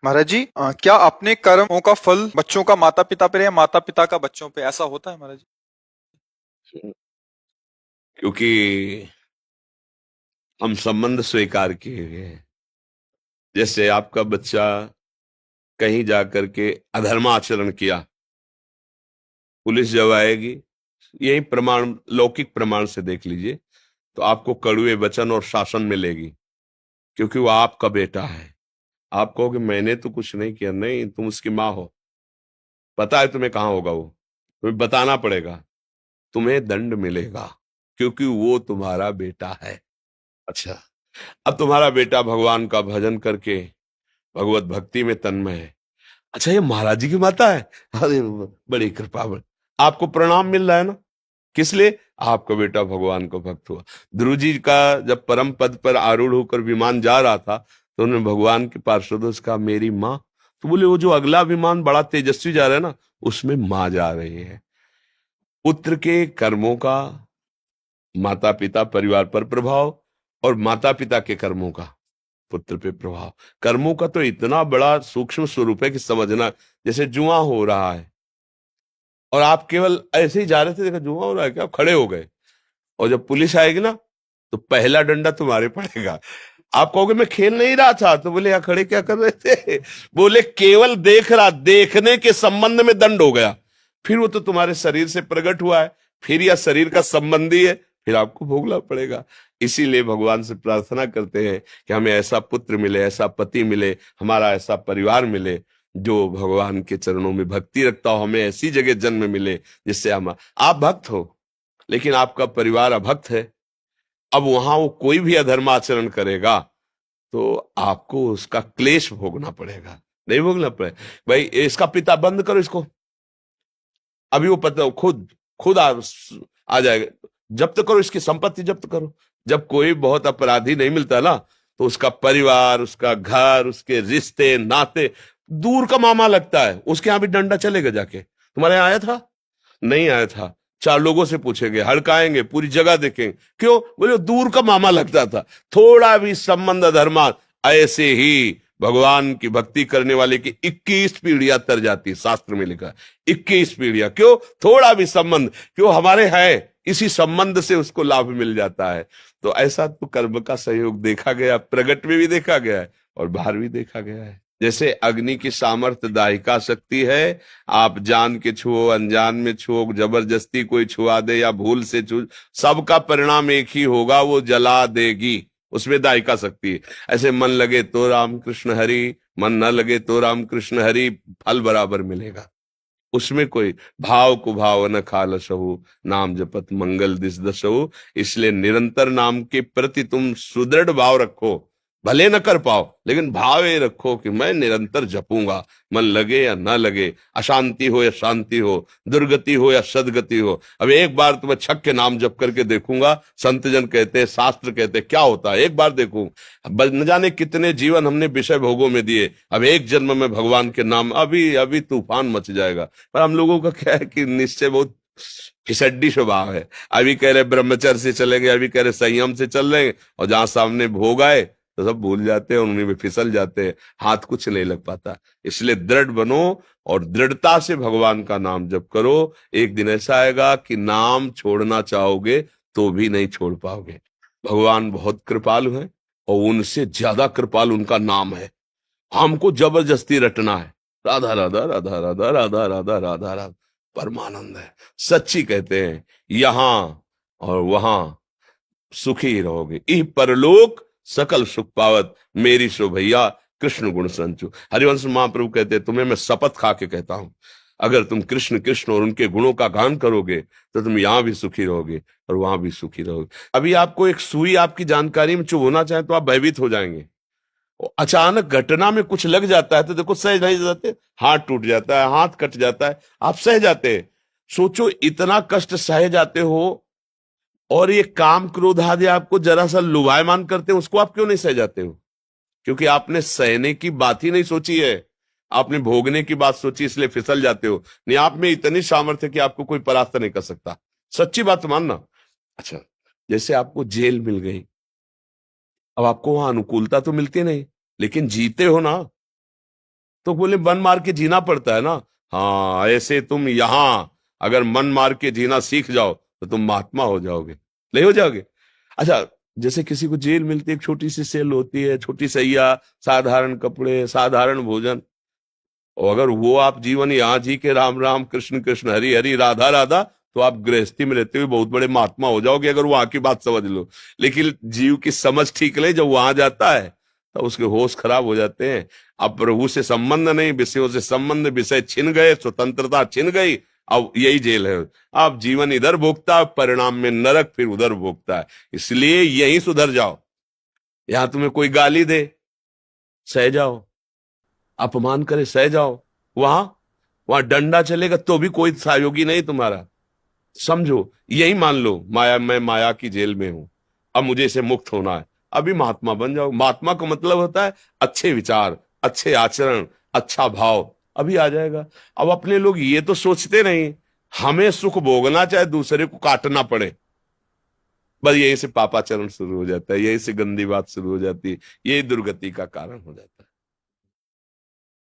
महाराज जी, क्या अपने कर्मों का फल बच्चों का माता पिता पे या माता पिता का बच्चों पे, ऐसा होता है महाराज जी? क्योंकि हम संबंध स्वीकार किए हुए हैं। जैसे आपका बच्चा कहीं जाकर के अधर्म आचरण किया, पुलिस जब आएगी, यही प्रमाण लौकिक प्रमाण से देख लीजिए, तो आपको कड़वे वचन और शासन मिलेगी, क्योंकि वो आपका बेटा है। आप कहोगे मैंने तो कुछ नहीं किया। नहीं, तुम उसकी माँ हो, पता है तुम्हें कहाँ होगा वो, तुम्हें बताना पड़ेगा, तुम्हें दंड मिलेगा, क्योंकि वो तुम्हारा बेटा है। अच्छा, अब तुम्हारा बेटा भगवान का भजन करके भगवत भक्ति में तन्मय है। अच्छा, ये महाराज जी की माता है। अरे बड़ी कृपा, आपको प्रणाम मिल रहा है ना, किस लिए? आपका बेटा भगवान को भक्त हुआ। ध्रुव जी का जब परम पद पर आरूढ़ होकर विमान जा रहा था, तो उन्होंने भगवान के पार्षदों से कहा मेरी माँ। तो बोले वो जो अगला विमान बड़ा तेजस्वी जा रहा है ना, उसमें माँ जा रही है। पुत्र के कर्मों का माता पिता परिवार पर प्रभाव, और माता पिता के कर्मों का पुत्र पे प्रभाव। कर्मों का तो इतना बड़ा सूक्ष्म स्वरूप है कि समझना, जैसे जुआ हो रहा है और आप केवल ऐसे ही जा रहे थे, देखा जुआ हो रहा है क्या, आप खड़े हो गए, और जब पुलिस आएगी ना, तो पहला डंडा तुम्हारे पड़ेगा। आप कहोगे मैं खेल नहीं रहा था, तो बोले यहाँ खड़े क्या कर रहे थे? बोले केवल देख रहा, देखने के संबंध में दंड हो गया। फिर वो तो तुम्हारे शरीर से प्रकट हुआ है, फिर यह शरीर का संबंधी है, फिर आपको भोगना पड़ेगा। इसीलिए भगवान से प्रार्थना करते हैं कि हमें ऐसा पुत्र मिले, ऐसा पति मिले, हमारा ऐसा परिवार मिले जो भगवान के चरणों में भक्ति रखता हो। हमें ऐसी जगह जन्म मिले जिससे हम, आप भक्त हो लेकिन आपका परिवार अभक्त है, अब वहां वो कोई भी अधर्म आचरण करेगा तो आपको उसका क्लेश भोगना पड़ेगा, नहीं भोगना पड़ेगा। भाई इसका पिता बंद करो इसको, अभी वो पता खुद खुद आ जाएगा। जब्त करो, इसकी संपत्ति जब्त करो। जब कोई बहुत अपराधी नहीं मिलता ना, तो उसका परिवार, उसका घर, उसके रिश्ते नाते दूर का मामा लगता है, उसके यहां भी डंडा चलेगा जाके। तुम्हारे यहां आया था? नहीं आया था, चार लोगों से पूछेंगे, हड़काएंगे, पूरी जगह देखेंगे, क्यों? बोले दूर का मामा लगता था। थोड़ा भी संबंध धर्मा, ऐसे ही भगवान की भक्ति करने वाले की 21 पीढ़ियां तर जाती, शास्त्र में लिखा 21 पीढ़ियां। क्यों? थोड़ा भी संबंध, क्यों हमारे है, इसी संबंध से उसको लाभ मिल जाता है। तो ऐसा तो कर्म का सहयोग देखा गया, प्रगट में भी देखा गया है और बाहर भी देखा गया है। जैसे अग्नि की सामर्थ्य दाहिका शक्ति है, आप जान के छुओ, अनजान में छुओ, जबरदस्ती कोई छुआ दे या भूल से छू, सबका परिणाम एक ही होगा, वो जला देगी। उसमें दायिका शक्ति है। ऐसे मन लगे तो राम कृष्ण हरि, मन न लगे तो राम कृष्ण हरि, फल बराबर मिलेगा। उसमें कोई भाव को भाव न खालसहु, नाम जपत मंगल दिस दसहु। इसलिए निरंतर नाम के प्रति तुम सुदृढ़ भाव रखो, भले न कर पाओ लेकिन भाव ये रखो कि मैं निरंतर जपूंगा, मन लगे या ना लगे, अशांति हो या शांति हो, दुर्गति हो या सदगति हो। अब एक बार तो मैं छक के नाम जप करके देखूंगा, संत जन कहते हैं, शास्त्र कहते हैं, क्या होता है एक बार देखूं। न जाने कितने जीवन हमने विषय भोगों में दिए, अब एक जन्म में भगवान के नाम, अभी अभी तूफान मच जाएगा। पर हम लोगों का क्या है कि निश्चय बहुत फिसड्डी स्वभाव है। अभी कह रहे ब्रह्मचर्य से चलेंगे, अभी कह रहे संयम से चल रहे हैं, और जहां सामने भोग आए तो सब भूल जाते हैं, उन्हीं में फिसल जाते हैं, हाथ कुछ नहीं लग पाता। इसलिए दृढ़ बनो और दृढ़ता से भगवान का नाम जप करो। एक दिन ऐसा आएगा कि नाम छोड़ना चाहोगे तो भी नहीं छोड़ पाओगे। भगवान बहुत कृपालु है, और उनसे ज्यादा कृपालु उनका नाम है। हमको जबरदस्ती रटना है, राधा राधा राधा राधा राधा राधा राधा राधा, परमानंद है। सच्ची कहते हैं, यहां और वहां सुखी रहोगे, इह परलोक सकल सुख पावत, मेरी सो भैया कृष्ण गुण संचु। हरिवंश महाप्रभु कहते हैं, तुम्हें मैं शपथ खा के कहता हूं, अगर तुम कृष्ण कृष्ण और उनके गुणों का गान करोगे तो तुम यहां भी सुखी रहोगे और वहां भी सुखी रहोगे। अभी आपको एक सुई आपकी जानकारी में चुभ होना चाहे तो आप भयभीत हो जाएंगे। अचानक घटना में कुछ लग जाता है तो देखो सह नहीं जाते, हाथ टूट जाता है, हाथ कट जाता है, आप सह जाते हैं। सोचो इतना कष्ट सह जाते हो, और ये काम क्रोध आदि आपको जरा सा लुभायमान करते हैं, उसको आप क्यों नहीं सह जाते हो? क्योंकि आपने सहने की बात ही नहीं सोची है, आपने भोगने की बात सोची, इसलिए फिसल जाते हो। नहीं, आप में इतनी सामर्थ्य कि आपको कोई परास्त नहीं कर सकता, सच्ची बात मानना। अच्छा, जैसे आपको जेल मिल गई, अब आपको वहां अनुकूलता तो मिलती नहीं, लेकिन जीते हो ना, तो बोले मन मार के जीना पड़ता है ना। हाँ, ऐसे तुम यहां अगर मन मार के जीना सीख जाओ तो तुम महात्मा हो जाओगे, नहीं हो जाओगे। अच्छा, जैसे किसी को जेल मिलती है, एक छोटी सी सेल होती है, छोटी सैया, साधारण कपड़े, साधारण भोजन, और अगर वो आप जीवन यहां जी के राम राम कृष्ण कृष्ण हरि हरि राधा राधा, तो आप गृहस्थी में रहते हुए बहुत बड़े महात्मा हो जाओगे, अगर वहां की बात समझ लो। लेकिन जीव की समझ ठीक नहीं, जब वहां जाता है तो उसके होश खराब हो जाते हैं। अब प्रभु से संबंध नहीं, विषयों से संबंध, विषय छिन गए, स्वतंत्रता छिन गई, अब यही जेल है। आप जीवन इधर भोगता है, परिणाम में नरक फिर उधर भोगता है। इसलिए यहीं सुधर जाओ। यहां तुम्हें कोई गाली दे, सह जाओ, अपमान करे, सह जाओ। वहां वहां डंडा चलेगा तो भी कोई सहयोगी नहीं तुम्हारा। समझो, यही मान लो माया, मैं माया की जेल में हूं, अब मुझे इसे मुक्त होना है, अभी महात्मा बन जाओ। महात्मा का मतलब होता है अच्छे विचार, अच्छे आचरण, अच्छा भाव, अभी आ जाएगा। अब अपने लोग ये तो सोचते नहीं, हमें सुख भोगना चाहे दूसरे को काटना पड़े, बस यहीं से पापाचरण शुरू हो जाता है, यहीं से गंदी बात शुरू हो जाती है, यही दुर्गति का कारण हो जाता है।